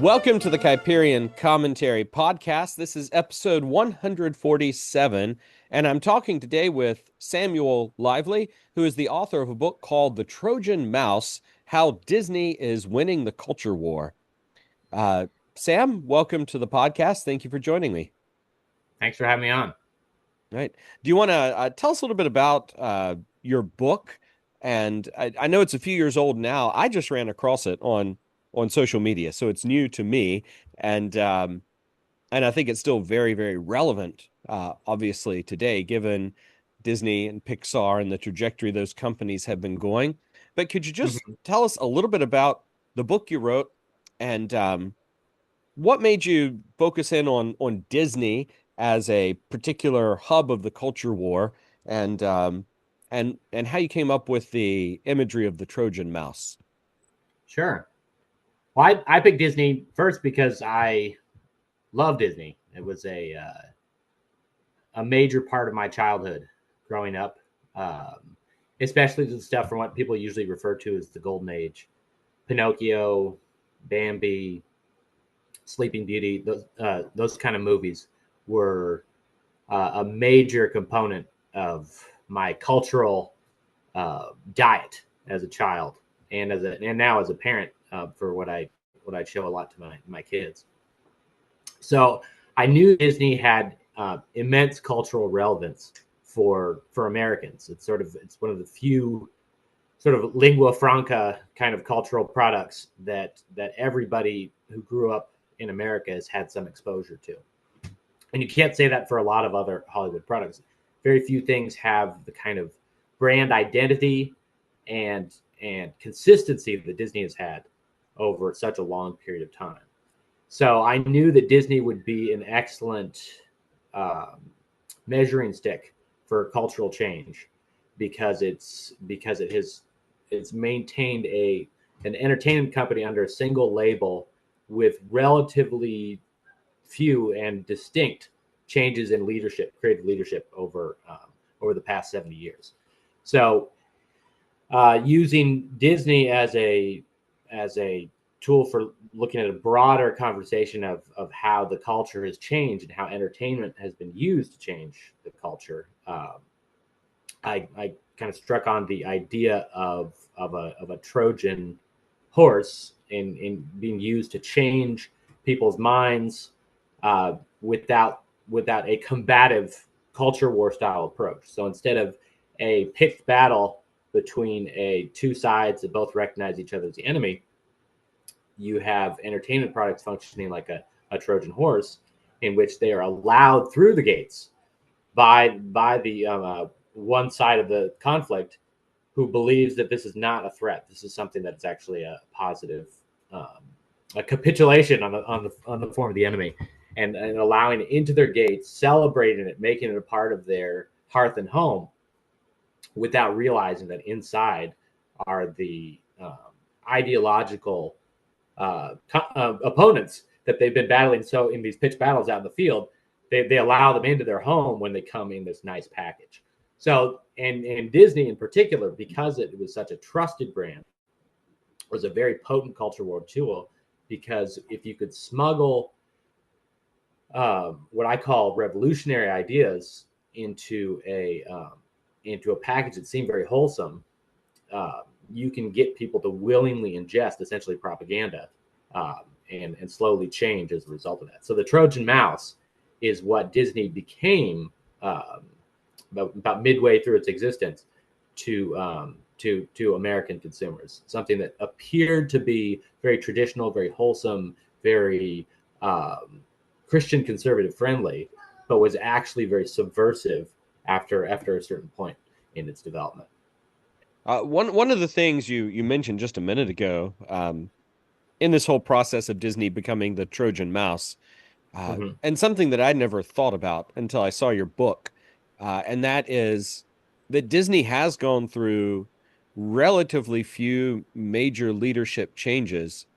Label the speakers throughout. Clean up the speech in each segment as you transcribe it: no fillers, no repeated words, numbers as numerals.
Speaker 1: Welcome to the Kuyperian Commentary Podcast. This is episode 147, and I'm talking today with Samuel Lively, who is the author of a book called The Trojan Mouse, How Disney is Winning the Culture War. Sam, welcome to the podcast. Thank you for joining me.
Speaker 2: Thanks for having me on.
Speaker 1: All right. Do you want to tell us a little bit about your book? And I know it's a few years old now. I just ran across it on social media, so it's new to me, and I think it's still very, very relevant, obviously today, given Disney and Pixar and the trajectory those companies have been going. But could you just tell us a little bit about the book you wrote and what made you focus in on Disney as a particular hub of the culture war, and how you came up with the imagery of the Trojan mouse?
Speaker 2: Sure. Well, I picked Disney first because I love Disney. It was a major part of my childhood growing up, especially the stuff from what people usually refer to as the Golden Age. Pinocchio, Bambi, Sleeping Beauty, those kind of movies were a major component of my cultural diet as a child and now as a parent. For what I show a lot to my kids. So I knew Disney had immense cultural relevance for Americans. It's one of the few sort of lingua franca kind of cultural products that everybody who grew up in America has had some exposure to. And you can't say that for a lot of other Hollywood products. Very few things have the kind of brand identity and consistency that Disney has had over such a long period of time. So I knew that Disney would be an excellent measuring stick for cultural change because it's maintained an entertainment company under a single label with relatively few and distinct changes in creative leadership over the past 70 years. So using Disney as a tool for looking at a broader conversation of how the culture has changed and how entertainment has been used to change the culture, I kind of struck on the idea of a Trojan horse in being used to change people's minds without a combative culture war style approach. So instead of a picked battle between two sides that both recognize each other as the enemy, you have entertainment products functioning like a Trojan horse, in which they are allowed through the gates by the one side of the conflict who believes that this is not a threat. This is something that's actually a positive, a capitulation on the form of the enemy, and allowing it into their gates, celebrating it, making it a part of their hearth and home, without realizing that inside are the ideological opponents that they've been battling. So in these pitched battles out in the field, they allow them into their home when they come in this nice package. So and Disney in particular, because it was such a trusted brand, was a very potent culture war tool, because if you could smuggle what I call revolutionary ideas into a package that seemed very wholesome, you can get people to willingly ingest essentially propaganda and slowly change as a result of that. So the Trojan Mouse is what Disney became about midway through its existence to American consumers. Something that appeared to be very traditional, very wholesome, very Christian conservative friendly, but was actually very subversive after a certain point in its development.
Speaker 1: One of the things you mentioned just a minute ago, in this whole process of Disney becoming the Trojan Mouse, and something that I'd never thought about until I saw your book, and that is that Disney has gone through relatively few major leadership changes.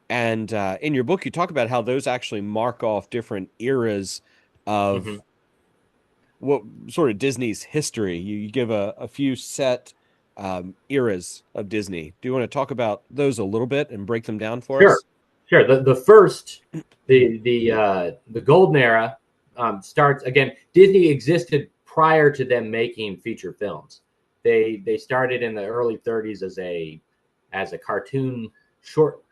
Speaker 1: And in your book, you talk about how those actually mark off different eras of what sort of Disney's history. You give a few set eras of Disney. Do you want to talk about those a little bit and break them down for us?
Speaker 2: Sure. The golden era starts again. Disney existed prior to them making feature films. They started in the early 30s as a cartoon short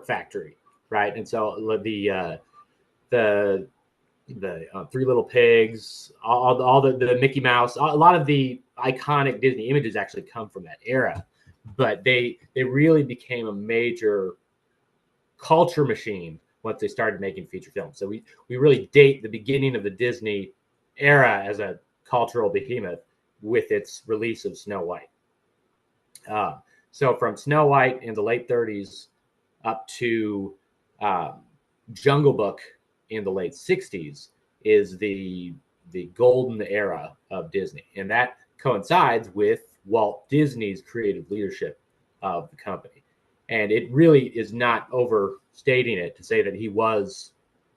Speaker 2: factory, right? And so the Three Little Pigs, all the Mickey Mouse, a lot of the iconic Disney images actually come from that era. But they really became a major culture machine once they started making feature films. So we really date the beginning of the Disney era as a cultural behemoth with its release of Snow White. So from Snow White in the late 30s up to Jungle Book in the late 60s is the golden era of Disney. And that coincides with Walt Disney's creative leadership of the company. And it really is not overstating it to say that he was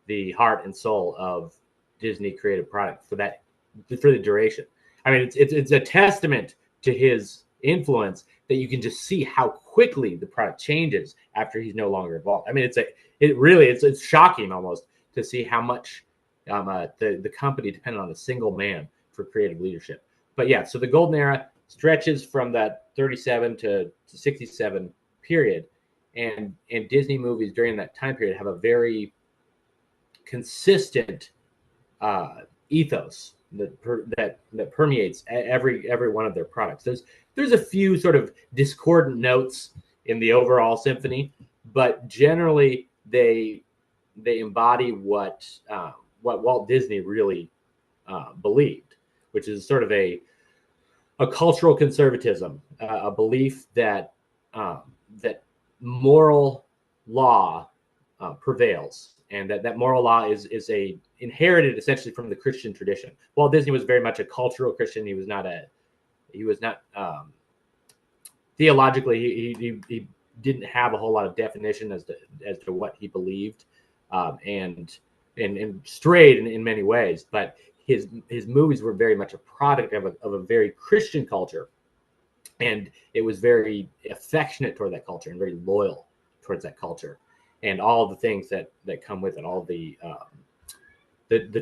Speaker 2: the heart and soul of Disney creative product for the duration. I mean, it's a testament to his influence that you can just see how quickly the product changes after he's no longer involved. I mean, it's shocking almost to see how much the company depended on a single man for creative leadership. But yeah, so the golden era stretches from that 37 to 67 period, and Disney movies during that time period have a very consistent ethos that permeates every one of their products. There's a few sort of discordant notes in the overall symphony, but generally they embody what Walt Disney really believed, which is sort of a cultural conservatism, a belief that that moral law prevails, and that moral law is inherited essentially from the Christian tradition. Walt Disney was very much a cultural Christian. He was not theologically. He didn't have a whole lot of definition as to what he believed, and strayed in many ways. But his movies were very much a product of a very Christian culture, and it was very affectionate toward that culture and very loyal towards that culture, and all the things that come with it, all the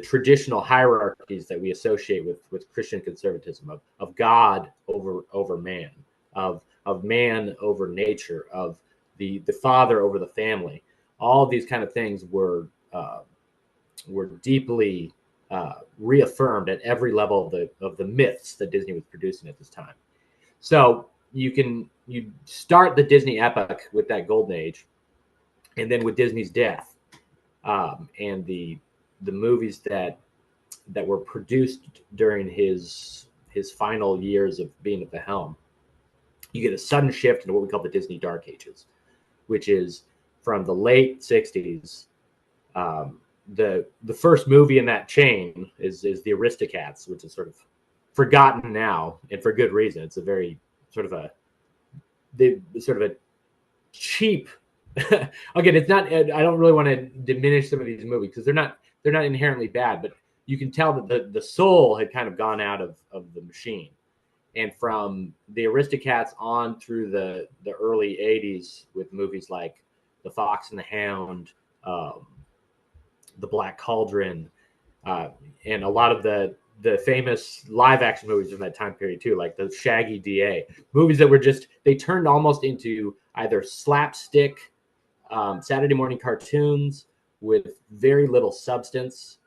Speaker 2: traditional hierarchies that we associate with Christian conservatism of God over man, of man over nature, of the father over the family. All of these kind of things were deeply reaffirmed at every level of the myths that Disney was producing at this time. So you start the Disney epic with that golden age, and then with Disney's death, and the movies that were produced during his final years of being at the helm, you get a sudden shift into what we call the Disney Dark Ages, which is from the late 60s. The first movie in that chain is the Aristocats, which is sort of forgotten now, and for good reason. It's a very sort of a cheap. Again, it's not. I don't really want to diminish some of these movies because they're not inherently bad, but you can tell that the soul had kind of gone out of the machine. And from the Aristocats on through the early 80s with movies like The Fox and the Hound, The Black Cauldron, and a lot of the famous live action movies from that time period too, like the Shaggy DA movies that were they turned almost into either slapstick Saturday morning cartoons with very little substance,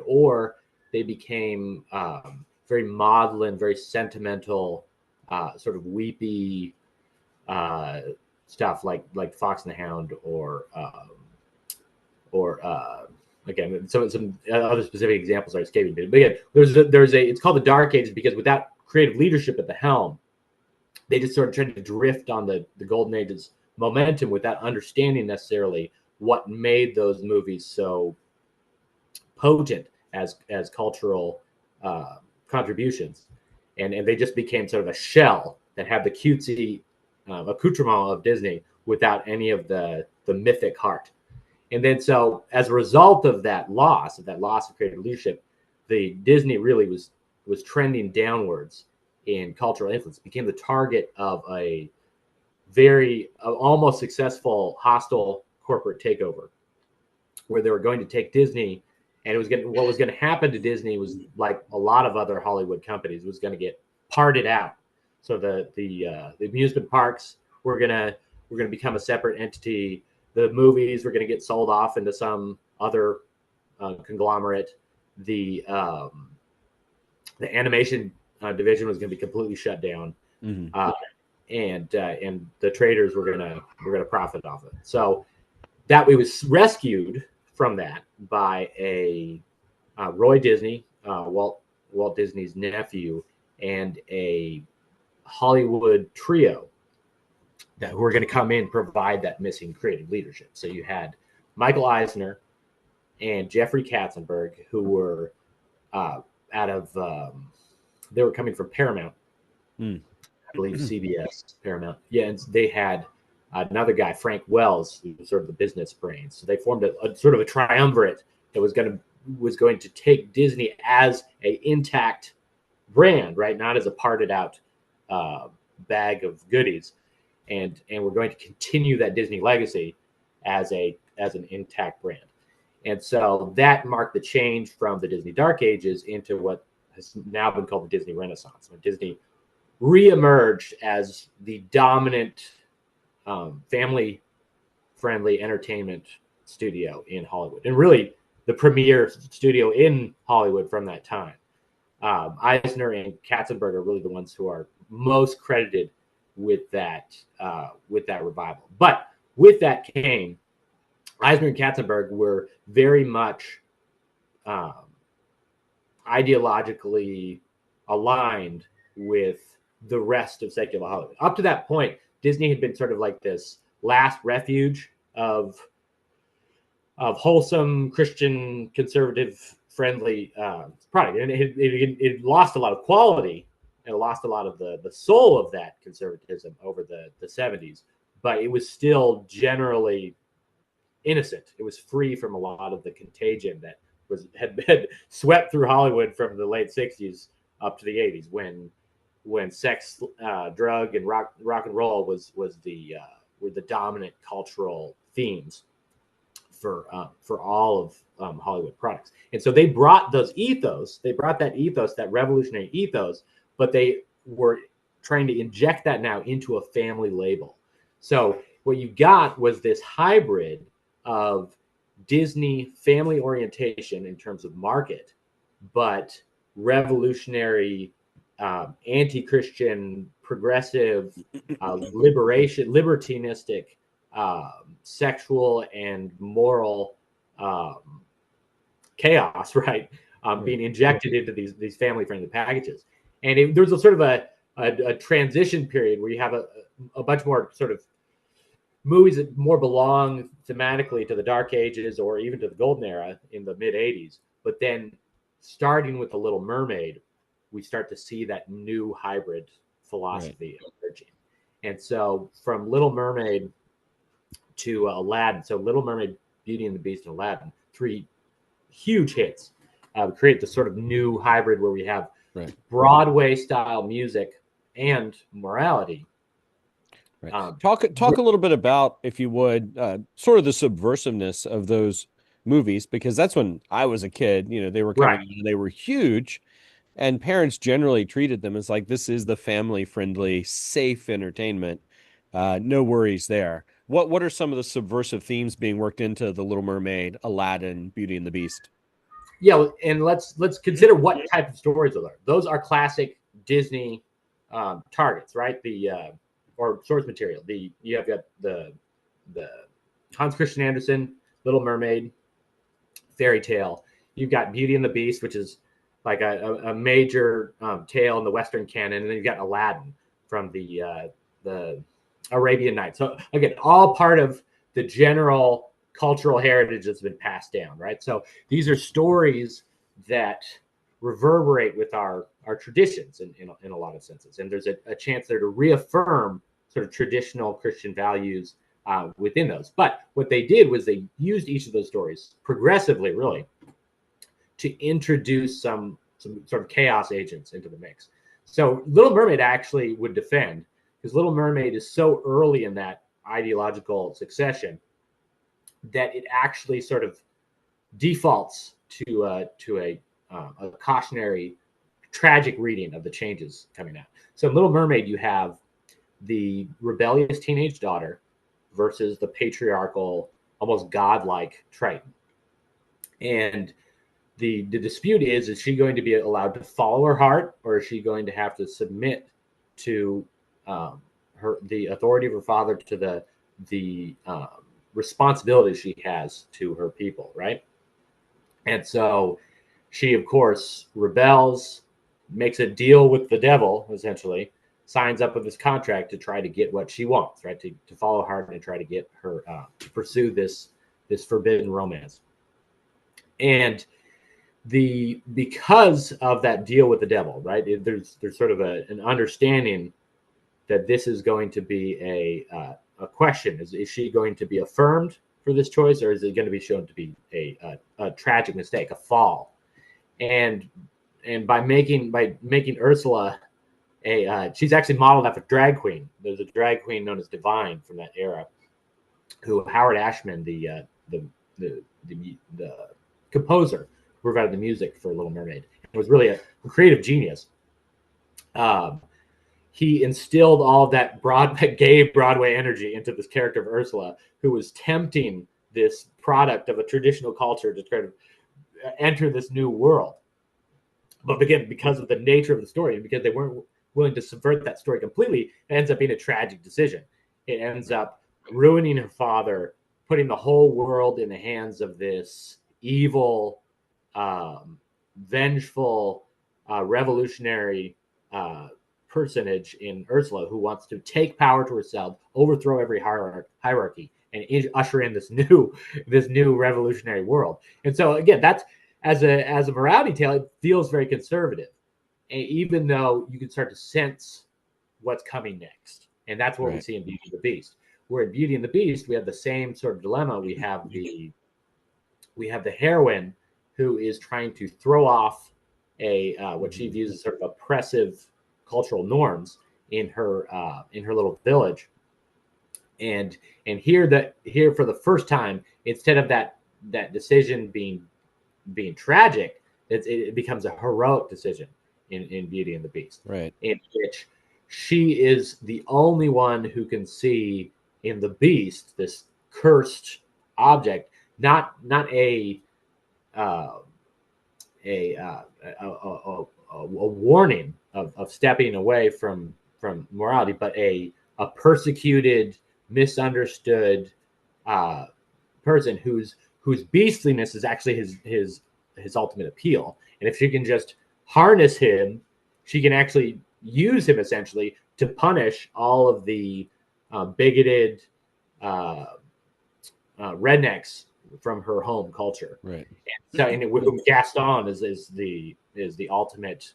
Speaker 2: or they became very maudlin, very sentimental, sort of weepy stuff like Fox and the Hound, or again, some other specific examples are escaping me. But again, it's called the Dark Ages because without creative leadership at the helm, they just sort of tried to drift on the Golden Age's momentum without understanding necessarily what made those movies so potent as cultural contributions, and they just became sort of a shell that had the cutesy accoutrement of Disney without any of the mythic heart. And then so as a result of that loss of creative leadership, the Disney really was trending downwards in cultural influence, became the target of a very almost successful hostile corporate takeover, where they were going to take Disney, and what was going to happen to Disney was, like a lot of other Hollywood companies, was going to get parted out. So the amusement parks were gonna become a separate entity. The movies were going to get sold off into some other conglomerate. The animation division was going to be completely shut down, and the traders were gonna profit off it. So that we was rescued from that by a Roy Disney, Walt Disney's nephew, and a Hollywood trio that were going to come in and provide that missing creative leadership. So you had Michael Eisner and Jeffrey Katzenberg, who were they were coming from Paramount, I believe CBS, Paramount. Yeah, and they had another guy, Frank Wells, who was sort of the business brains. So they formed a sort of a triumvirate that was going to take Disney as a intact brand, right? Not as a parted out bag of goodies, and we're going to continue that Disney legacy as an intact brand. And so that marked the change from the Disney Dark Ages into what has now been called the Disney Renaissance, when Disney reemerged as the dominant family-friendly entertainment studio in Hollywood, and really the premier studio in Hollywood from that time. Eisner and Katzenberg are really the ones who are most credited with that revival. But with that came, Eisner and Katzenberg were very much ideologically aligned with the rest of secular Hollywood. Up to that point, Disney had been sort of like this last refuge of wholesome Christian conservative friendly product, and it lost a lot of quality and lost a lot of the soul of that conservatism over the 70s, but it was still generally innocent. It was free from a lot of the contagion that had been swept through Hollywood from the late 60s up to the 80s, when sex, drug, and rock and roll were the dominant cultural themes for all of Hollywood products. And so they brought that ethos, that revolutionary ethos, but they were trying to inject that now into a family label. So what you got was this hybrid of Disney family orientation in terms of market, but revolutionary, anti-Christian, progressive, libertinistic, sexual and moral chaos, right? Being injected into these family-friendly packages. And there's a sort of a transition period where you have a bunch more sort of movies that more belong thematically to the Dark Ages or even to the Golden Era in the mid-'80s. But then starting with The Little Mermaid, we start to see that new hybrid philosophy emerging. And so from Little Mermaid to Aladdin, so Little Mermaid, Beauty and the Beast, and Aladdin, 3 huge hits, create the sort of new hybrid where we have Broadway style music and morality.
Speaker 1: Right. Talk a little bit about, if you would, sort of the subversiveness of those movies, because that's when I was a kid. They were coming, they were huge, and parents generally treated them as like, this is the family-friendly, safe entertainment. No worries there. What are some of the subversive themes being worked into The Little Mermaid, Aladdin, Beauty and the Beast?
Speaker 2: Yeah, and let's consider what type of stories those are. Those are classic Disney targets, right? Or source material. You have got the Hans Christian Andersen Little Mermaid fairy tale. You've got Beauty and the Beast, which is like a major tale in the Western canon, and then you've got Aladdin from the Arabian Nights. So again, all part of the general cultural heritage that's been passed down, right? So these are stories that reverberate with our traditions in a lot of senses, and there's a chance there to reaffirm sort of traditional Christian values within those. But what they did was they used each of those stories progressively, really, to introduce some sort of chaos agents into the mix. So Little Mermaid actually would defend, because Little Mermaid is so early in that ideological succession, that it actually sort of defaults to a cautionary, tragic reading of the changes coming out. So in Little Mermaid, you have the rebellious teenage daughter versus the patriarchal, almost godlike Triton. And the dispute is she going to be allowed to follow her heart, or is she going to have to submit to the authority of her father, to the responsibility she has to her people, right? And so she, of course, rebels, makes a deal with the devil, essentially, signs up with this contract to try to get what she wants, right? To follow her heart and try to get her to pursue this forbidden romance. And because of that deal with the devil, right? There's sort of an understanding that this is going to be a question: is she going to be affirmed for this choice, or is it going to be shown to be a tragic mistake, a fall? And by making Ursula she's actually modeled after a drag queen. There's a drag queen known as Divine from that era, who Howard Ashman, the composer, provided the music for Little Mermaid. It was really a creative genius. He instilled all of that gay Broadway energy into this character of Ursula, who was tempting this product of a traditional culture to try to enter this new world. But again, because of the nature of the story, and because they weren't willing to subvert that story completely, it ends up being a tragic decision. It ends up ruining her father, putting the whole world in the hands of this evil, vengeful, revolutionary personage in Ursula, who wants to take power to herself, overthrow every hierarchy, and usher in this new revolutionary world. And so again, that's as a morality tale, it feels very conservative, even though you can start to sense what's coming next. And that's what we see in Beauty and the Beast. Where in Beauty and the Beast, we have the same sort of dilemma. We have the heroine who is trying to throw off what she views as sort of oppressive cultural norms in her little village. And here for the first time, instead of that decision being tragic, it becomes a heroic decision in Beauty and the Beast,
Speaker 1: right?
Speaker 2: In which she is the only one who can see in the Beast this cursed object, not a warning of stepping away from morality, but a persecuted, misunderstood person whose beastliness is actually his ultimate appeal. And if she can just harness him, she can actually use him essentially to punish all of the bigoted rednecks from her home culture.
Speaker 1: Right.
Speaker 2: And Gaston is the ultimate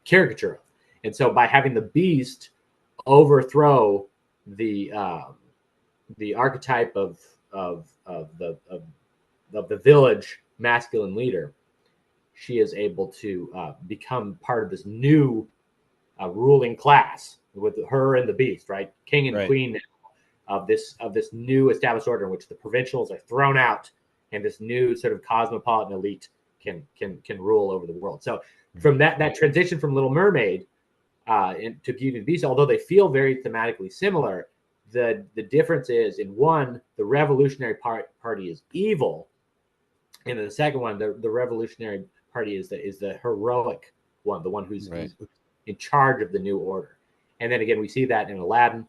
Speaker 2: caricature of. And so by having the Beast overthrow the archetype of the village masculine leader, she is able to become part of this new ruling class with her and the Beast, right? King and queen of this new established order in which the provincials are thrown out and this new sort of cosmopolitan elite can rule over the world. So from that transition from Little Mermaid to Beauty and the Beast, although they feel very thematically similar, the difference is in one, the revolutionary party is evil, and in the second one, the revolutionary party is the heroic one, the one who's in charge of the new order. And then again, we see that in Aladdin.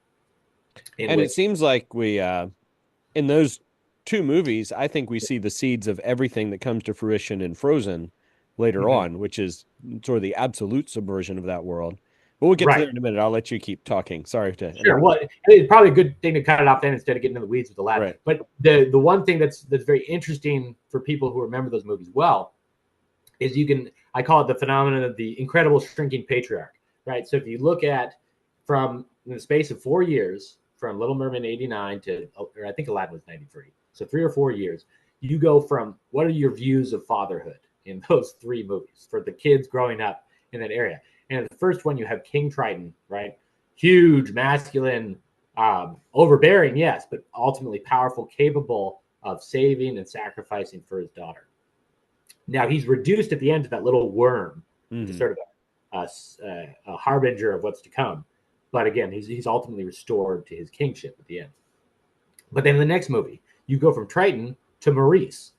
Speaker 1: It seems like we, in those two movies, I think we see the seeds of everything that comes to fruition in Frozen later on, which is sort of the absolute subversion of that world. But we'll get to that in a minute. I'll let you keep talking. Sorry to
Speaker 2: Sure. Well, it's probably a good thing to cut it off then instead of getting into the weeds with Aladdin.
Speaker 1: Right.
Speaker 2: But the one thing that's very interesting for people who remember those movies well is I call it the phenomenon of the incredible shrinking patriarch, right? So if you look at in the space of 4 years, from Little Mermaid 89 or I think Aladdin was 93. So 3 or 4 years, you go from what are your views of fatherhood in those 3 movies for the kids growing up in that area. And in the first one, you have King Triton, right? Huge, masculine, overbearing, yes, but ultimately powerful, capable of saving and sacrificing for his daughter. Now he's reduced at the end to that little worm, which is sort of a harbinger of what's to come. But again, he's ultimately restored to his kingship at the end. But then in the next movie, you go from Triton to Maurice.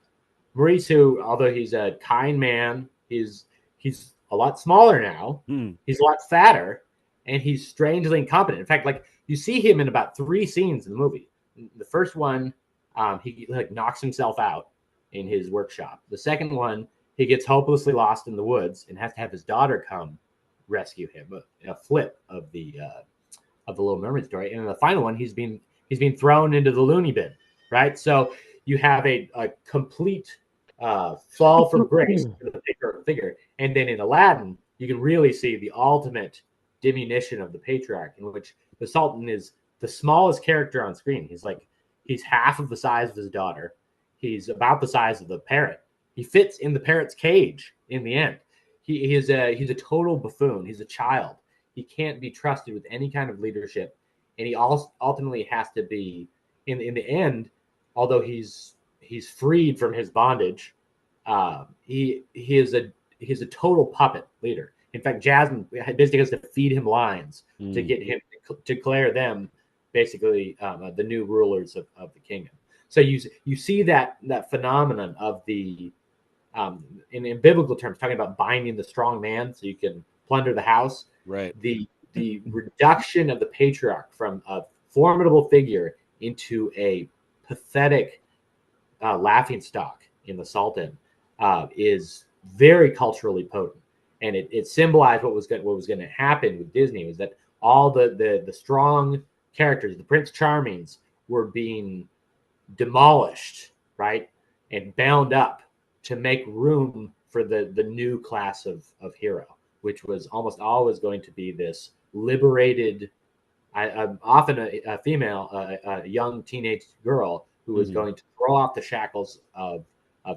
Speaker 2: Maurice, who, although he's a kind man, he's a lot smaller now. He's a lot fatter, and he's strangely incompetent. In fact, like you see him in about 3 scenes in the movie. The first one, he like knocks himself out in his workshop. The second one, he gets hopelessly lost in the woods and has to have his daughter come rescue him. A flip of the Little Mermaid story. And in the final one, he's being thrown into the loony bin, right? So you have a complete fall from grace for the figure. And then in Aladdin, you can really see the ultimate diminution of the patriarch, in which the Sultan is the smallest character on screen. He's half of the size of his daughter. He's about the size of the parrot. He fits in the parrot's cage in the end. He's a total buffoon. He's a child. He can't be trusted with any kind of leadership, and he ultimately has to be in the end. Although he's freed from his bondage, he is a total puppet leader. In fact, Jasmine basically has to feed him lines to get him to declare them basically the new rulers of the kingdom. So you see that phenomenon of the in biblical terms, talking about binding the strong man so you can plunder the house.
Speaker 1: Right.
Speaker 2: The reduction of the patriarch from a formidable figure into a pathetic laughingstock in the Sultan is very culturally potent, and it symbolized what was going to happen with Disney. Was that all the strong characters, the Prince Charmings, were being demolished, right, and bound up to make room for the new class of hero, which was almost always going to be this liberated, often a female, a young teenage girl who was going to throw off the shackles of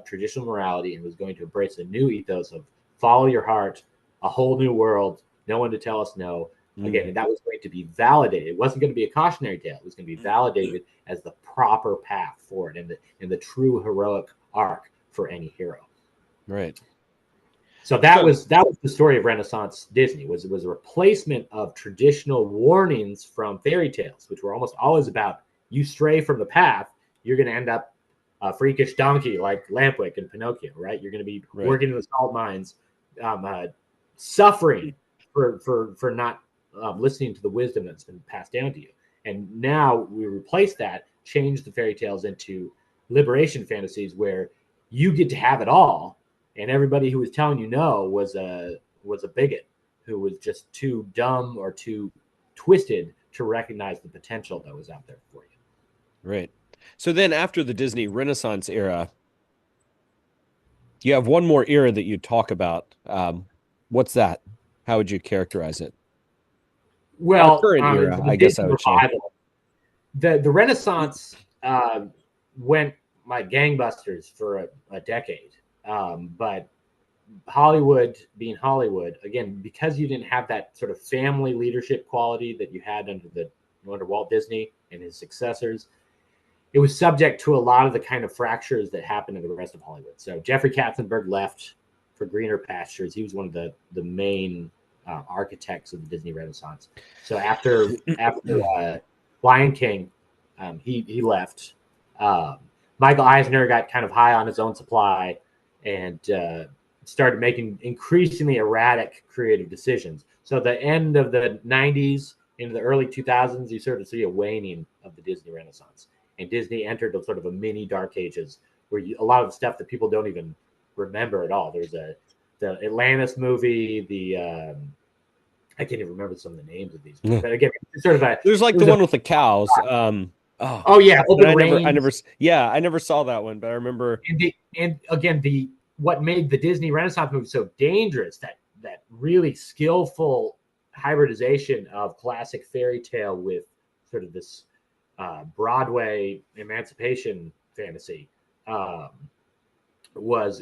Speaker 2: traditional morality and was going to embrace a new ethos of follow your heart, a whole new world, no one to tell us no. Again, and that was going to be validated. It wasn't going to be a cautionary tale. It was going to be validated as the proper path forward and the true heroic arc for any hero.
Speaker 1: Right.
Speaker 2: So that was the story of Renaissance Disney. Was a replacement of traditional warnings from fairy tales, which were almost always about you stray from the path, you're going to end up a freakish donkey like Lampwick and Pinocchio, right? You're going to be working in the salt mines, suffering for not listening to the wisdom that's been passed down to you. And now we replace that, change the fairy tales into liberation fantasies where you get to have it all, and everybody who was telling you no was a bigot who was just too dumb or too twisted to recognize the potential that was out there for you.
Speaker 1: Right. So then after the Disney Renaissance era, you have one more era that you talk about. What's that? How would you characterize it?
Speaker 2: Well,
Speaker 1: current era, I guess I would say.
Speaker 2: The Renaissance went like gangbusters for a decade. But Hollywood being Hollywood, again, because you didn't have that sort of family leadership quality that you had under Walt Disney and his successors, it was subject to a lot of the kind of fractures that happened in the rest of Hollywood. So Jeffrey Katzenberg left for greener pastures. He was one of the main architects of the Disney Renaissance. So after Lion King, he left. Michael Eisner got kind of high on his own supply and started making increasingly erratic creative decisions. So the end of the 90s into the early 2000s, you sort of see a waning of the Disney Renaissance. And Disney entered a sort of a mini dark ages where a lot of the stuff that people don't even remember at all. There's the Atlantis movie, I can't even remember some of the names of these. But again, it's sort of
Speaker 1: there's like the one with the cows.
Speaker 2: Oh yeah,
Speaker 1: I never saw that one, but I remember.
Speaker 2: And again, what made the Disney Renaissance movie so dangerous, that really skillful hybridization of classic fairy tale with sort of this Broadway emancipation fantasy, was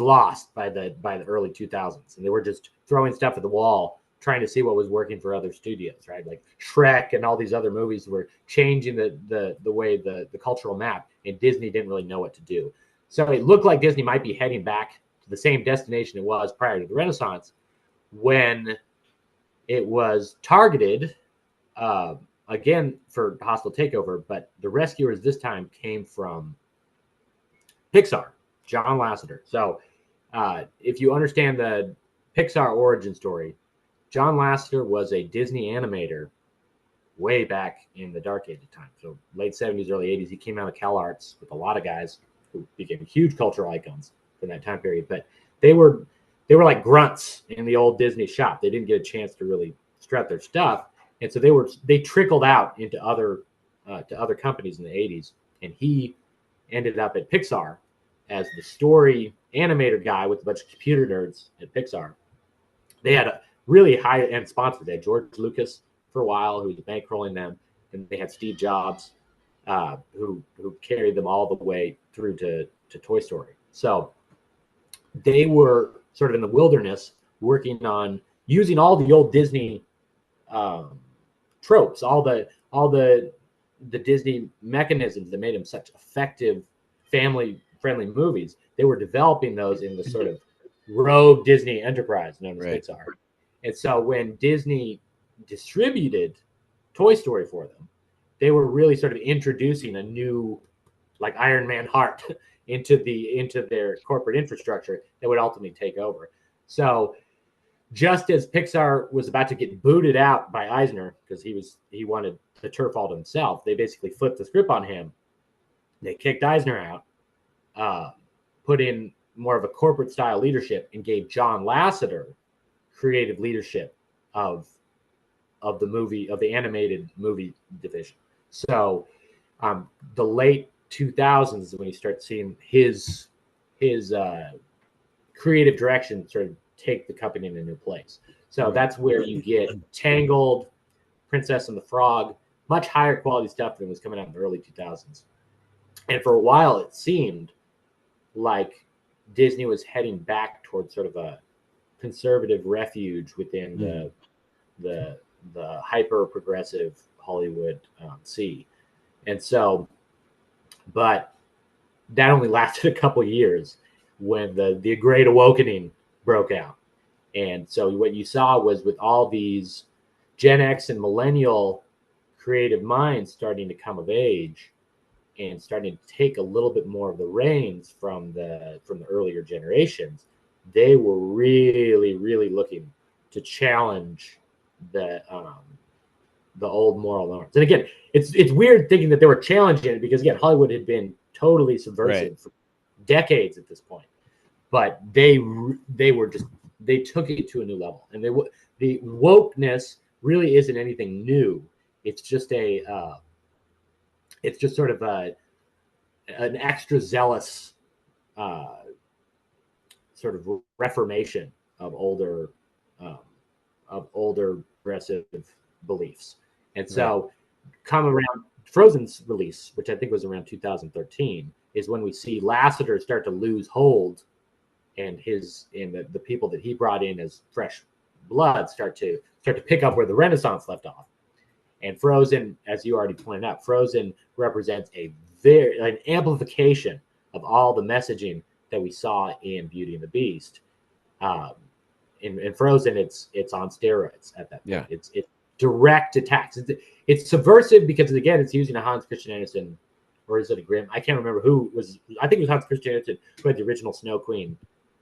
Speaker 2: lost by the early 2000s, and they were just throwing stuff at the wall trying to see what was working for other studios, right? Like Shrek and all these other movies were changing the way the cultural map, and Disney didn't really know what to do. So it looked like Disney might be heading back to the same destination it was prior to the Renaissance, when it was targeted again for hostile takeover, but the rescuers this time came from Pixar, John Lasseter. So if you understand the Pixar origin story, John Lasseter was a Disney animator way back in the dark age of time. So late 70s, early 80s, he came out of CalArts with a lot of guys who became huge cultural icons from that time period. But they were like grunts in the old Disney shop. They didn't get a chance to really strut their stuff. And so they trickled out into other companies in the 80s. And he ended up at Pixar as the story animator guy with a bunch of computer nerds at Pixar. They had a really high-end sponsor. They had George Lucas for a while, who was bankrolling them, and they had Steve Jobs, who carried them all the way through to Toy Story. So they were sort of in the wilderness, working on using all the old Disney tropes, all the Disney mechanisms that made them such effective family-friendly movies. They were developing those in the sort of rogue Disney enterprise known as Pixar. And so when Disney distributed Toy Story for them, they were really sort of introducing a new, like, Iron Man heart into their corporate infrastructure that would ultimately take over. So just as Pixar was about to get booted out by Eisner because he wanted the turf all to himself, they basically flipped the script on him. They kicked Eisner out, put in more of a corporate style leadership, and gave John Lasseter creative leadership of the animated movie division. So the late 2000s is when you start seeing his creative direction sort of take the company in a new place. So that's where you get Tangled, Princess and the Frog, much higher quality stuff than was coming out in the early 2000s. And for a while, it seemed like Disney was heading back towards sort of a conservative refuge within the hyper progressive Hollywood sea. And so, but that only lasted a couple of years when the Great Awakening broke out. And so what you saw was, with all these Gen X and millennial creative minds starting to come of age and starting to take a little bit more of the reins from the earlier generations, they were really, really looking to challenge the old moral norms. And again, it's weird thinking that they were challenging it, because again, Hollywood had been totally subversive for decades at this point. But they took it to a new level, and the wokeness really isn't anything new. It's just sort of an extra zealous sort of reformation of older progressive beliefs. And so come around Frozen's release, which I think was around 2013, is when we see Lasseter start to lose hold, and the people that he brought in as fresh blood start to pick up where the Renaissance left off. And Frozen, as you already pointed out, Frozen represents an amplification of all the messaging that we saw in Beauty and the Beast. In Frozen, it's on steroids at that point. Yeah. It's direct attacks. It's subversive because, again, it's using a Hans Christian Andersen, or is it a Grimm? I can't remember who was. I think it was Hans Christian Andersen who had the original Snow Queen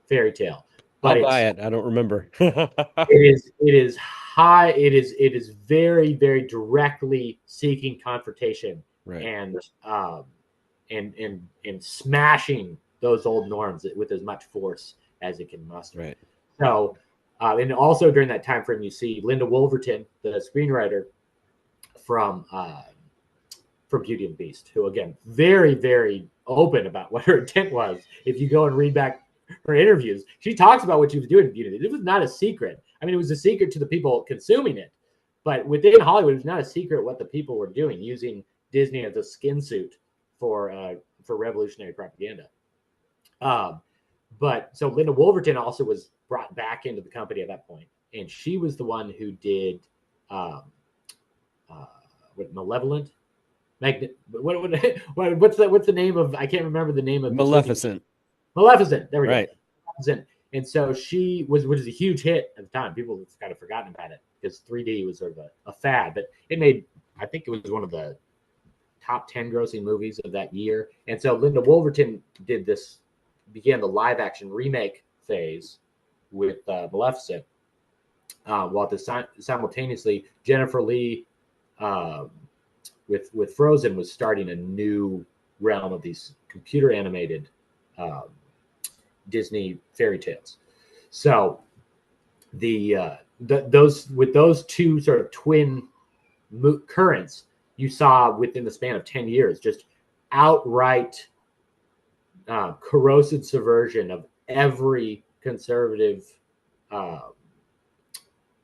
Speaker 2: fairy tale.
Speaker 1: But I'll buy it. I don't remember.
Speaker 2: It is high. It is very, very directly seeking confrontation, and smashing those old norms with as much force as it can muster.
Speaker 1: Right.
Speaker 2: So, and also during that time frame, you see Linda Wolverton, the screenwriter from Beauty and the Beast, who, again, very, very open about what her intent was. If you go and read back her interviews, she talks about what she was doing in Beauty. It was not a secret. I mean, it was a secret to the people consuming it, but within Hollywood, it was not a secret what the people were doing, using Disney as a skin suit for revolutionary propaganda. But so Linda Wolverton also was brought back into the company at that point, and she was the one who did um, Malevolent. What's the name of? I can't remember the name of
Speaker 1: Maleficent.
Speaker 2: Maleficent. There we
Speaker 1: Right.
Speaker 2: go. Maleficent. And so she was, which is a huge hit at the time. People have kind of forgotten about it because 3D was sort of a fad, but it made, I think it was one of the top 10 grossing movies of that year. And so Linda Wolverton began the live action remake phase with Maleficent, while simultaneously Jennifer Lee with Frozen was starting a new realm of these computer animated Disney fairy tales. So those two sort of twin currents, you saw within the span of 10 years just outright corrosive subversion of every conservative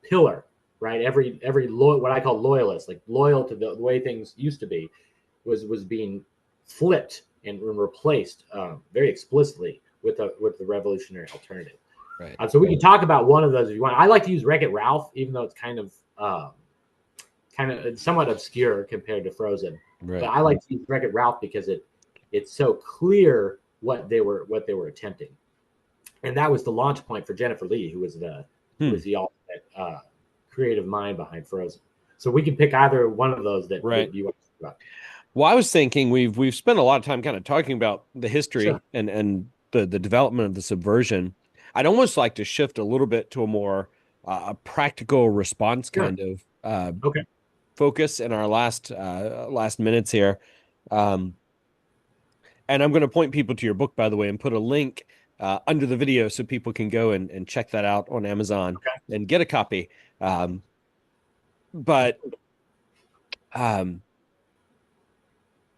Speaker 2: pillar, right? Every what I call loyalist, like loyal to the way things used to be, was being flipped and replaced very explicitly with the revolutionary alternative.
Speaker 1: Right.
Speaker 2: So we can talk about one of those if you want. I like to use Wreck-It Ralph, even though it's kind of somewhat obscure compared to Frozen.
Speaker 1: Right.
Speaker 2: But I like to use Wreck-It Ralph because it's so clear what they were attempting, and that was the launch point for Jennifer Lee, who was the ultimate creative mind behind Frozen. So we can pick either one of those that you want to talk about.
Speaker 1: Well, I was thinking we've spent a lot of time kind of talking about the history
Speaker 2: Sure.
Speaker 1: and the development of the subversion. I'd almost like to shift a little bit to a more practical response kind of focus in our last minutes here. And I'm going to point people to your book, by the way, and put a link under the video so people can go and check that out on Amazon and get a copy. But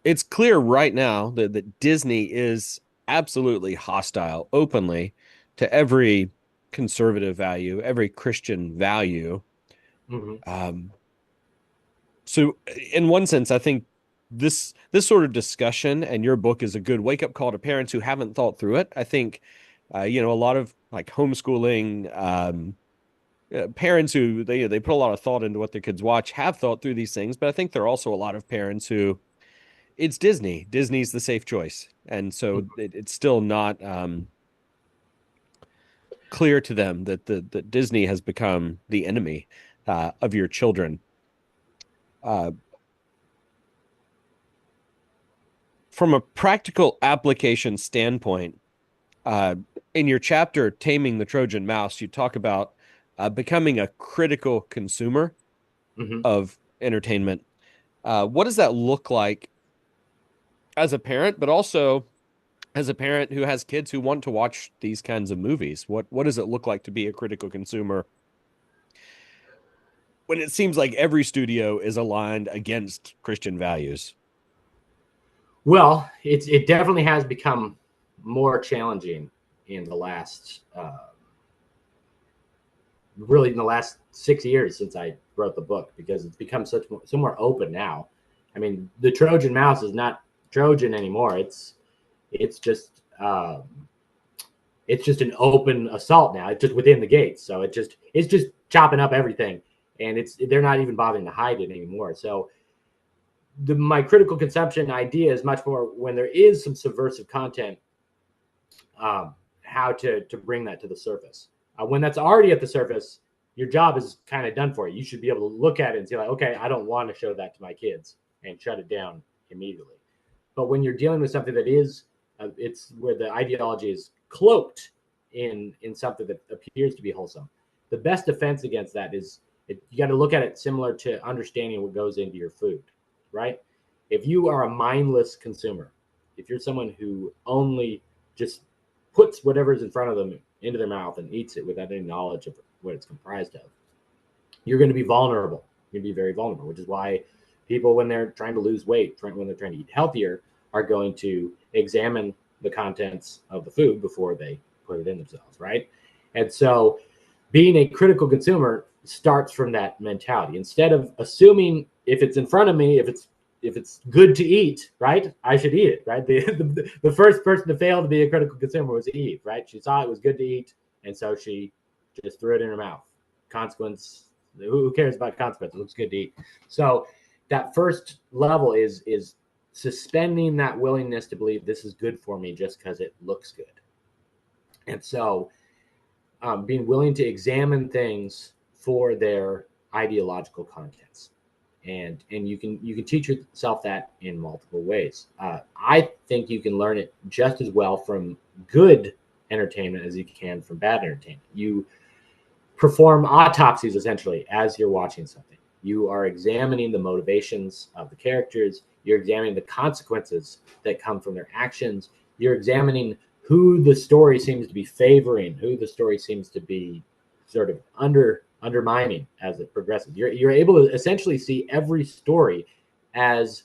Speaker 1: it's clear right now that Disney is absolutely hostile openly to every conservative value, every Christian value.
Speaker 2: Mm-hmm.
Speaker 1: So in one sense, I think this sort of discussion and your book is a good wake-up call to parents who haven't thought through it. I think, a lot of like homeschooling parents who they put a lot of thought into what their kids watch have thought through these things, but I think there are also a lot of parents who it's Disney. Disney's the safe choice. And so it's still not clear to them that Disney has become the enemy of your children. From a practical application standpoint, in your chapter, Taming the Trojan Mouse, you talk about becoming a critical consumer of entertainment. What does that look like as a parent, but also as a parent who has kids who want to watch these kinds of movies? What does it look like to be a critical consumer when it seems like every studio is aligned against Christian values?
Speaker 2: Well, it definitely has become more challenging in the last really in the last 6 years since I wrote the book, because it's become so more open now. I mean, the Trojan Mouse is not Trojan anymore. It's just an open assault now. It's just within the gates. So it's just chopping up everything, and they're not even bothering to hide it anymore. So my critical consumption idea is much more when there is some subversive content, how to bring that to the surface. When that's already at the surface, your job is kind of done for you. You should be able to look at it and say, like, okay, I don't want to show that to my kids, and shut it down immediately. But when you're dealing with something that is, it's where the ideology is cloaked in something that appears to be wholesome, the best defense against that is you got to look at it similar to understanding what goes into your food, right? If you are a mindless consumer, if you're someone who only just puts whatever's in front of them into their mouth and eats it without any knowledge of what it's comprised of, you're going to be vulnerable. You're going to be very vulnerable, which is why people, when they're trying to lose weight, when they're trying to eat healthier, are going to examine the contents of the food before they put it in themselves, right? And so being a critical consumer starts from that mentality. Instead of assuming if it's in front of me, if it's if it's good to eat, right, I should eat it, right? The first person to fail to be a critical consumer was Eve, right? She saw it was good to eat, and so she just threw it in her mouth. Consequence, who cares about consequence? It looks good to eat. So that first level is suspending that willingness to believe this is good for me just because it looks good. And so being willing to examine things for their ideological contents. And you can teach yourself that in multiple ways. I think you can learn it just as well from good entertainment as you can from bad entertainment. You perform autopsies essentially as you're watching something. You are examining the motivations of the characters. You're examining the consequences that come from their actions. You're examining who the story seems to be favoring, who the story seems to be sort of undermining as it progresses. You're able to essentially see every story as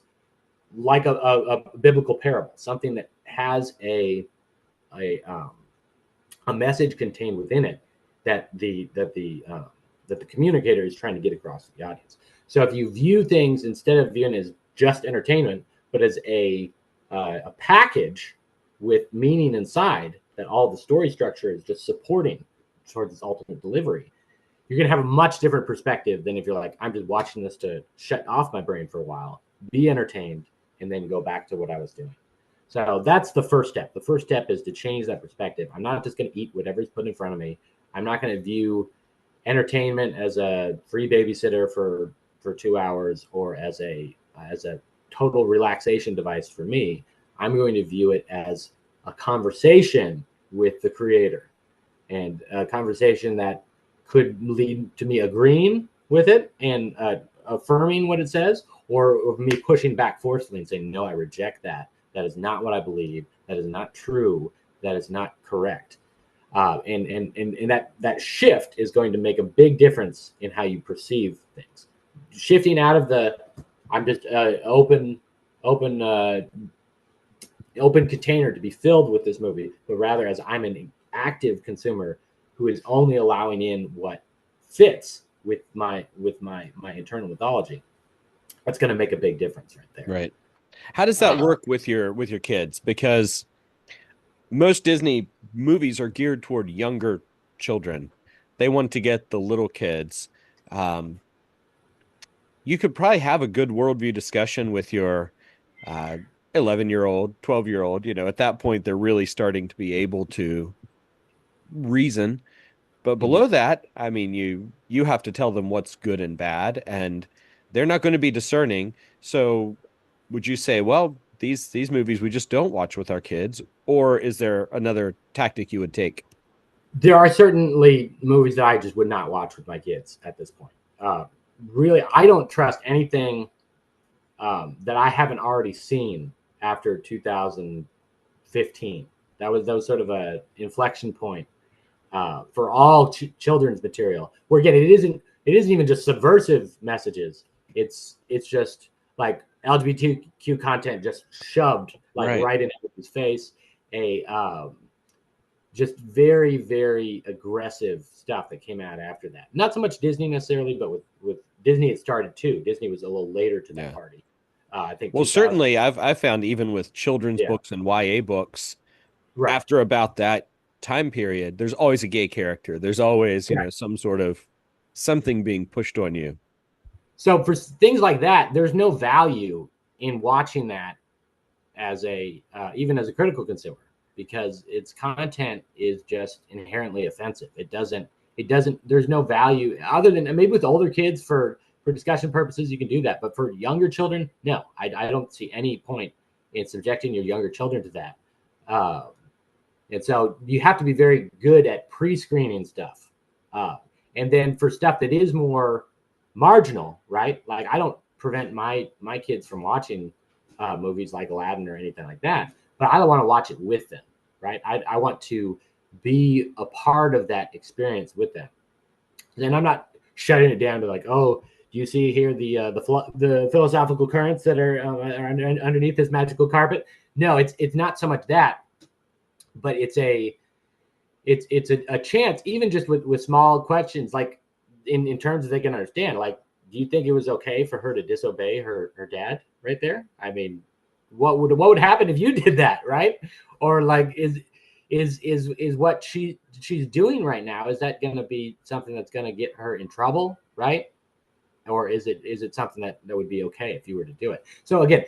Speaker 2: like a biblical parable, something that has a message contained within it that the communicator is trying to get across to the audience. So if you view things instead of viewing as just entertainment, but as a package with meaning inside, that all the story structure is just supporting towards its ultimate delivery, you're going to have a much different perspective than if you're like, I'm just watching this to shut off my brain for a while, be entertained, and then go back to what I was doing. So that's the first step. The first step is to change that perspective. I'm not just going to eat whatever's put in front of me. I'm not going to view entertainment as a free babysitter for 2 hours or as a total relaxation device for me. I'm going to view it as a conversation with the creator, and a conversation that could lead to me agreeing with it and affirming what it says, or me pushing back forcefully and saying, no, I reject that. That is not what I believe. That is not true. That is not correct. And that shift is going to make a big difference in how you perceive things. Shifting out of the I'm just open container to be filled with this movie, but rather as I'm an active consumer who is only allowing in what fits with my internal mythology. That's going to make a big difference right there.
Speaker 1: Right. How does that work with your kids? Because most Disney movies are geared toward younger children. They want to get the little kids. You could probably have a good worldview discussion with your 11-year-old, 12-year-old. At that point, they're really starting to be able to reason. But below that, I mean, you have to tell them what's good and bad, and they're not going to be discerning. So would you say, well, these movies we just don't watch with our kids, or is there another tactic you would take?
Speaker 2: There are certainly movies that I just would not watch with my kids at this point. Really, I don't trust anything that I haven't already seen after 2015. That was sort of a inflection point for all children's material. Where again, it isn't even just subversive messages. It's just like LGBTQ content just shoved right in everybody's face. Just very, very aggressive stuff that came out after that. Not so much Disney necessarily, but with Disney, it started too. Disney was a little later to that party. I think.
Speaker 1: Well, certainly, I've found even with children's books and YA books, after about that time period, there's always a gay character. There's always, some sort of something being pushed on you.
Speaker 2: So for things like that, there's no value in watching that as even as a critical consumer, because its content is just inherently offensive. It doesn't, there's no value other than maybe with older kids for discussion purposes, you can do that. But for younger children, no, I don't see any point in subjecting your younger children to that. And so you have to be very good at pre-screening stuff. And then for stuff that is more marginal, right? Like I don't prevent my kids from watching movies like Aladdin or anything like that, but I don't want to watch it with them, right? I want to be a part of that experience with them. And I'm not shutting it down to like, oh, do you see here the philosophical currents that are underneath this magical carpet? No, it's not so much that, but it's a chance, even just with small questions, like in terms that they can understand. Like, do you think it was okay for her to disobey her dad right there? I mean, what would happen if you did that, right? Or like, is what she's doing right now, is that going to be something that's going to get her in trouble, right? Or is it something that would be okay if you were to do it? So again,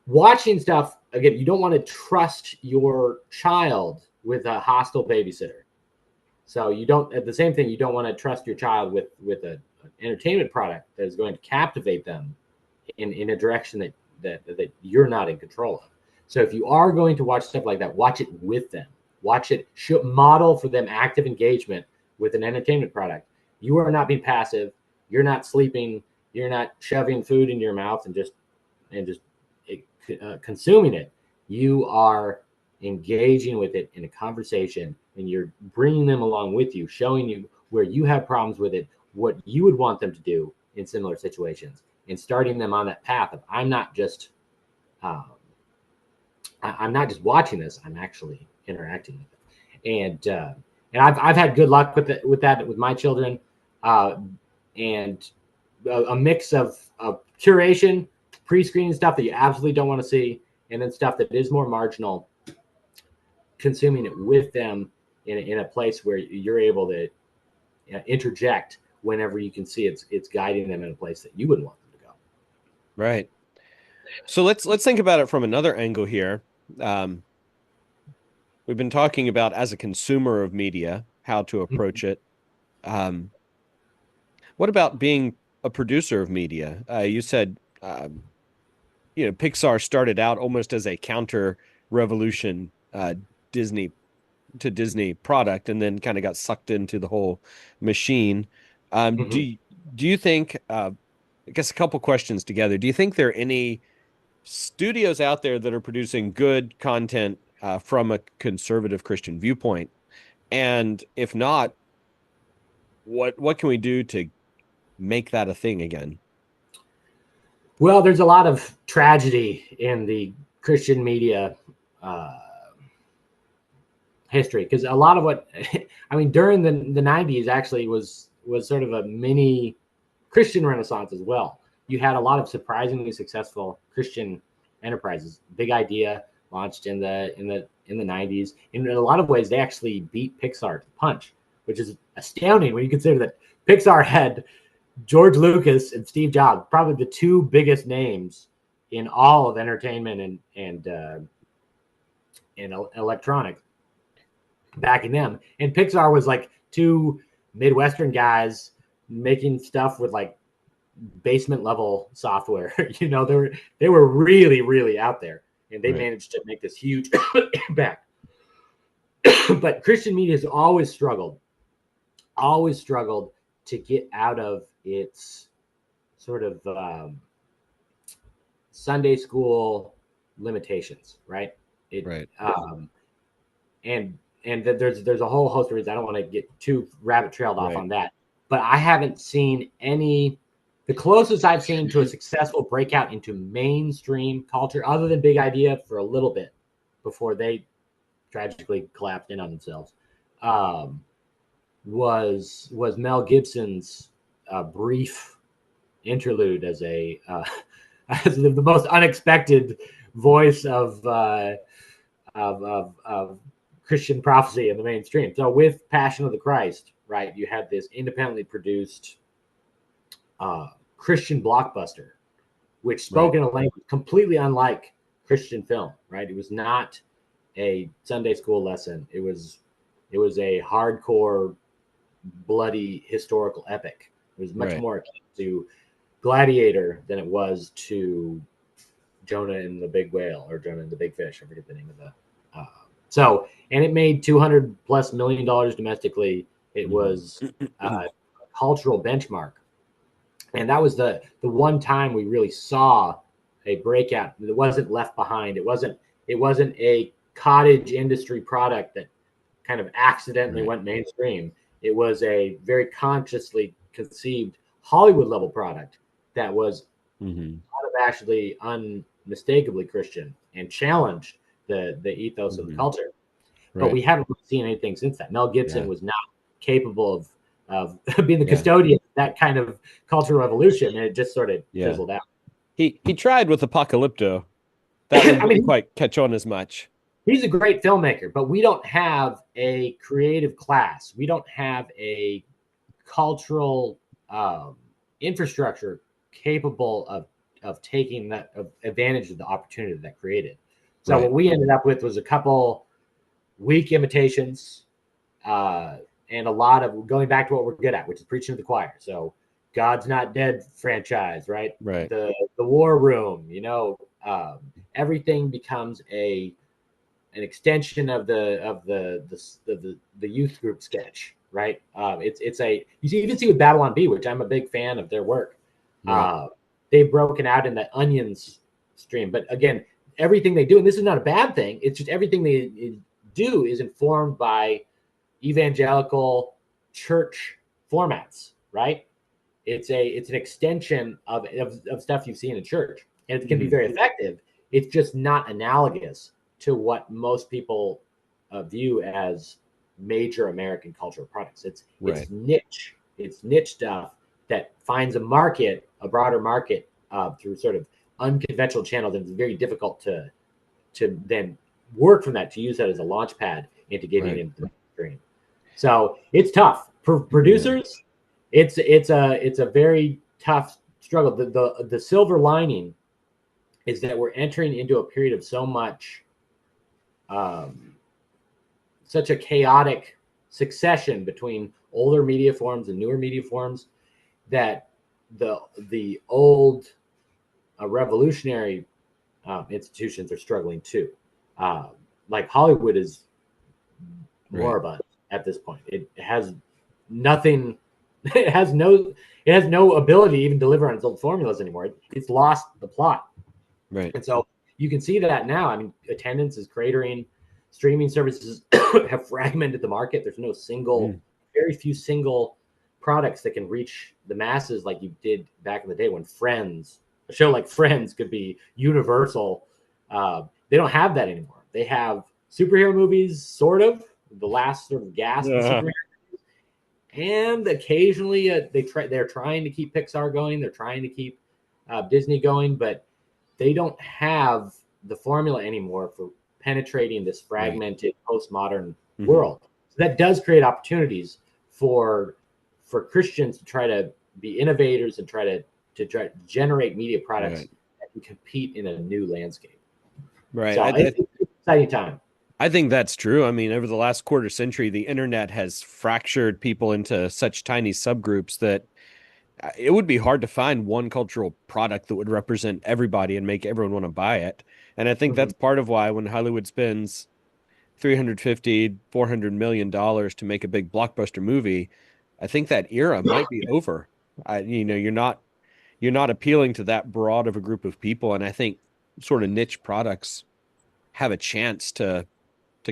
Speaker 2: watching stuff, again, you don't want to trust your child with a hostile babysitter. So you don't, at the same thing, you don't want to trust your child with an entertainment product that is going to captivate them in a direction that you're not in control of. So if you are going to watch stuff like that, watch it with them. Watch it, model for them active engagement with an entertainment product. You are not being passive. You're not sleeping. You're not shoving food in your mouth and just consuming it. You are engaging with it in a conversation, and you're bringing them along with you, showing you where you have problems with it, what you would want them to do in similar situations, and starting them on that path of I'm not just watching this, I'm actually interacting with it. And I've had good luck with that with my children, and a mix of curation, pre-screening stuff that you absolutely don't want to see, and then stuff that is more marginal, consuming it with them in a place where you're able to interject whenever you can see it's guiding them in a place that you wouldn't want them to go.
Speaker 1: Right. So let's think about it from another angle here. We've been talking about, as a consumer of media, how to approach it. What about being a producer of media? You said, Pixar started out almost as a counter revolution Disney product, and then kind of got sucked into the whole machine. Do you think, I guess a couple questions together, do you think there are any studios out there that are producing good content from a conservative Christian viewpoint? And if not, what can we do to make that a thing again?
Speaker 2: Well, there's a lot of tragedy in the Christian media history, because a lot of what during the 90s actually was sort of a mini Christian renaissance as well. You had a lot of surprisingly successful Christian enterprises. Big Idea launched in the 90s. In a lot of ways, they actually beat Pixar to the punch, which is astounding when you consider that Pixar had George Lucas and Steve Jobs, probably the two biggest names in all of entertainment and electronics, backing them. And Pixar was like two Midwestern guys making stuff with like basement level software. They were really, really out there, and they managed to make this huge impact. But Christian media has always struggled to get out of its sort of Sunday school limitations, right? And there's a whole host of reasons. I don't want to get too rabbit trailed off on that, but I haven't seen any. The closest I've seen to a successful breakout into mainstream culture, other than Big Idea for a little bit before they tragically collapsed in on themselves, was Mel Gibson's brief interlude as as the most unexpected voice of Christian prophecy in the mainstream. So with Passion of the Christ, right, you had this independently produced Christian blockbuster, which spoke in a language completely unlike Christian film, right? It was not a Sunday school lesson. It was a hardcore, bloody historical epic. It was much more akin to Gladiator than it was to Jonah and the Big Whale or Jonah and the Big Fish. I forget the name of the. And it made $200+ million domestically. It was a cultural benchmark. And that was the one time we really saw a breakout. It wasn't Left Behind. It wasn't a cottage industry product that kind of accidentally went mainstream. It was a very consciously conceived Hollywood level product that was unabashedly, unmistakably Christian and challenged the ethos of the culture. But we haven't seen anything since that. Mel Gibson was not capable of being the custodian that kind of cultural revolution, and it just sort of fizzled out.
Speaker 1: He tried with Apocalypto. That one didn't quite catch on as much.
Speaker 2: He's a great filmmaker, but we don't have a creative class. We don't have a cultural infrastructure capable of taking advantage of the opportunity that created. So what we ended up with was a couple weak imitations, and a lot of going back to what we're good at, which is preaching to the choir. So God's Not Dead franchise, right? The War Room, everything becomes an extension of the youth group sketch, right? You even see with Babylon Bee, which I'm a big fan of their work. They've broken out in the Onions stream, but again, everything they do, and this is not a bad thing, it's just everything they do is informed by evangelical church formats, right? It's an extension of stuff you've seen in church, and it can be very effective. It's just not analogous to what most people view as major American cultural products. It's niche. It's niche stuff that finds a broader market through sort of unconventional channels, and it's very difficult to then work from that, to use that as a launch pad into getting into the stream. So it's tough for producers. It's a very tough struggle. The silver lining is that we're entering into a period of so much, such a chaotic succession between older media forms and newer media forms, that the old revolutionary institutions are struggling too. Like Hollywood is moribund at this point. It has nothing. It has no ability to even deliver on its old formulas anymore. It's lost the plot.
Speaker 1: Right.
Speaker 2: And so you can see that now. I mean, attendance is cratering. Streaming services have fragmented the market. There's very few single products that can reach the masses like you did back in the day when a show like Friends could be universal. They don't have that anymore. They have superhero movies, sort of, the last sort of gasp of superhero movies. And occasionally they're trying to keep Pixar going. They're trying to keep Disney going, but they don't have the formula anymore for penetrating this fragmented postmodern world. So that does create opportunities for Christians to try to be innovators and try to generate media products that can compete in a new landscape.
Speaker 1: Right.
Speaker 2: So it's an exciting time.
Speaker 1: I think that's true. I mean, over the last quarter century, the internet has fractured people into such tiny subgroups that it would be hard to find one cultural product that would represent everybody and make everyone want to buy it. And I think that's part of why when Hollywood spends $350, $400 million to make a big blockbuster movie, I think that era might be over. You're not appealing to that broad of a group of people. And I think sort of niche products have a chance to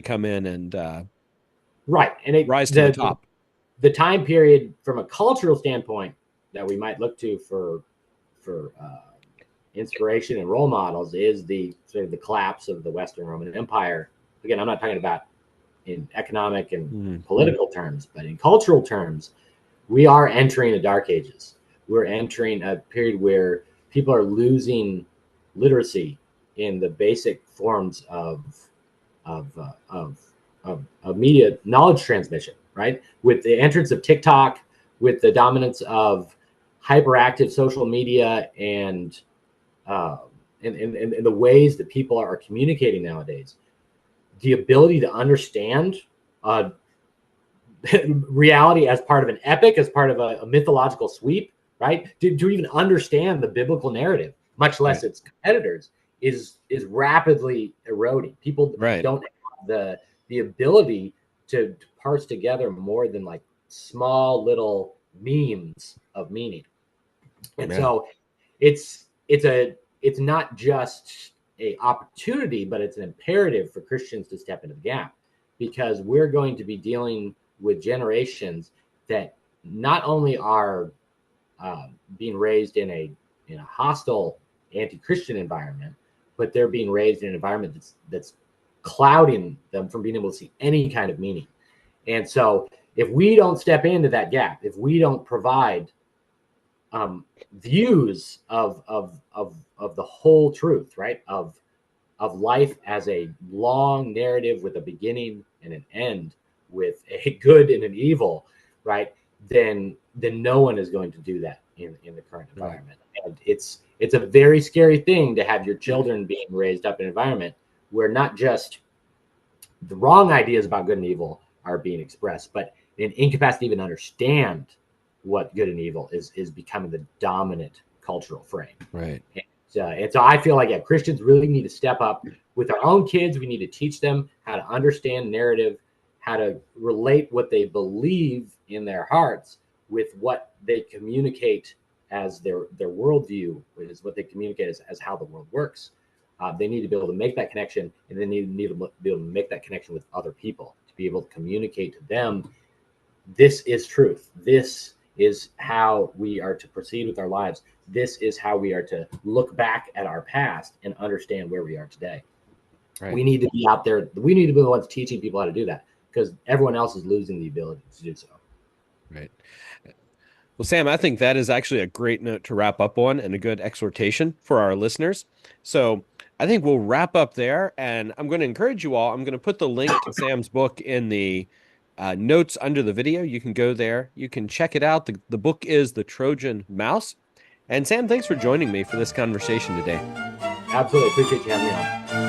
Speaker 1: come in and rise to the top.
Speaker 2: The time period from a cultural standpoint that we might look to for inspiration and role models is the sort of the collapse of the Western Roman Empire. Again, I'm not talking about in economic and political terms, but in cultural terms, we are entering a dark ages. We're entering a period where people are losing literacy in the basic forms of media knowledge transmission, right? With the entrance of TikTok, with the dominance of hyperactive social media and the ways that people are communicating nowadays, the ability to understand reality as part of an epic, as part of a mythological sweep, right? To even understand the biblical narrative, much less its competitors, is rapidly eroding. People don't have the ability to parse together more than like small little memes of meaning. And so it's not just a opportunity, but it's an imperative for Christians to step into the gap, because we're going to be dealing with generations that not only are being raised in a hostile anti-Christian environment, but they're being raised in an environment that's clouding them from being able to see any kind of meaning. And so if we don't step into that gap, if we don't provide views of the whole truth, right? Of life as a long narrative with a beginning and an end, with a good and an evil, right? Then no one is going to do that in the current environment. Right. And it's a very scary thing to have your children being raised up in an environment where not just the wrong ideas about good and evil are being expressed, but an incapacity to even understand what good and evil is becoming the dominant cultural frame.
Speaker 1: Right.
Speaker 2: And so I feel like Christians really need to step up with our own kids. We need to teach them how to understand narrative, how to relate what they believe in their hearts with what they communicate as their worldview, is what they communicate as how the world works. They need to be able to make that connection, and they need to be able to make that connection with other people, to be able to communicate to them, this is truth. This is how we are to proceed with our lives. This is how we are to look back at our past and understand where we are today. Right. We need to be out there. We need to be the ones teaching people how to do that, because everyone else is losing the ability to do so.
Speaker 1: Right. Well, Sam, I think that is actually a great note to wrap up on, and a good exhortation for our listeners. So I think we'll wrap up there, and I'm going to encourage you all. I'm going to put the link to Sam's book in the notes under the video. You can go there. You can check it out. The book is The Trojan Mouse. And Sam, thanks for joining me for this conversation today.
Speaker 2: Absolutely. Appreciate you having me on.